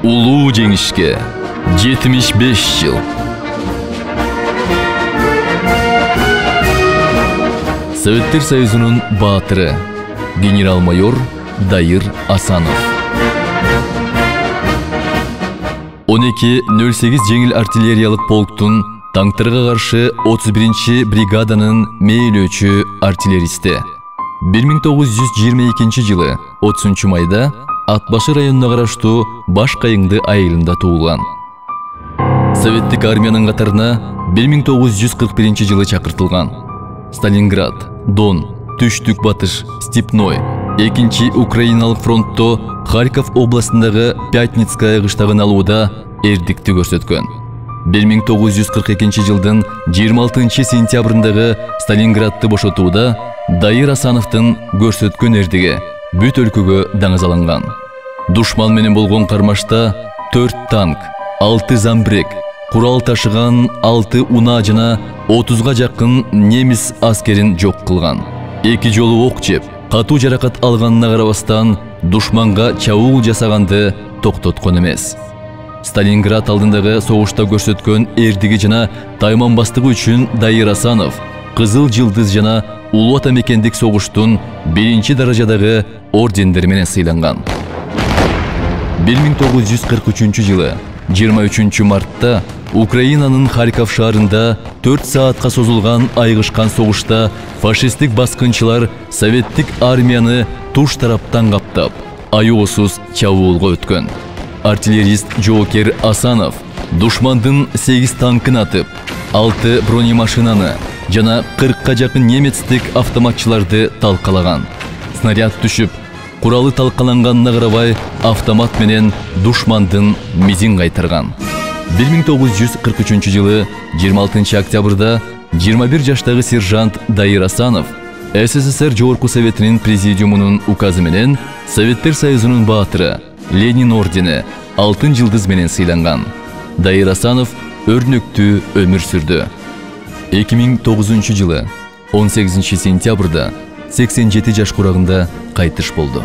улуу жеңишке 75 жыл. Советтер Союзунун баатыры генерал-майор Дайыр Асанов. 12-08 жеңил артиллериялык полктун танктарга каршы 31 бригаданын мээлөөчү артиллеристи. 1922 жылы 30 майда Атбашы районуна караштуу Баш Кайыңды айылында туулган. Советтик армиянын катарына 1941 жылы чакыртылган. Сталинград, Дон, Түштүк Батыш, Степной, 2 Украиналык фронтто Харьков областындагы Пятницкая кыштагын алууда эрдикти көрсөткөн. 1942 жылдын 26 сентябрындагы Сталинградты бошотууда Дайыр Асановдун көрсөткөн эрдиги бүт өлкөгө даңазаланган. Душман менен болгон кармашта 4 танк, 6 замбрек, курал ташыган 6 унаа жана 30га жакын немис аскерин жок кылган. 2 жолу ок жеп, катуу жаракат алганына карабастан душманга чабуул жасаганды токтоткон эмес. Сталинград алдындагы согушта көрсөткөн эрдиги жана тайманбастыгы үчүн Дайыр Асанов Кызыл Жылдыз жана Улуу Ата Мекендик согуштун 1-чи даражадагы ордендери менен сыйланган. 1943 жылы 23 мартта Украинанын Харьков шаарында 4 саатка созулган айгышкан согушта фашисттик баскынчылар советтик армияны туш тараптан каптап, аюусуз чабуулга өткөн. Артиллерист жоокер Асанов душмандын 8 танкын атып, 6 бронемашинаны жана 40ка жакын немецтик автоматчыларды талкалаган. Снаряд түшүп, куралы талкаланганына карабай, автомат менен душмандын мизин кайтарган. 1943 жылы 26 октябрда 21 жаштагы сержант Дайыр Асанов СССР Жогорку Советинин президиумунун указы менен Советтер Союзунун баатыры Ленин ордени Алтын Жылдыз менен сыйланган. Дайыр Асанов өрнөктүү өмүр сүрдү. 2009 жылы 18 сентябрда 87 жаш курагында кайтыш болду.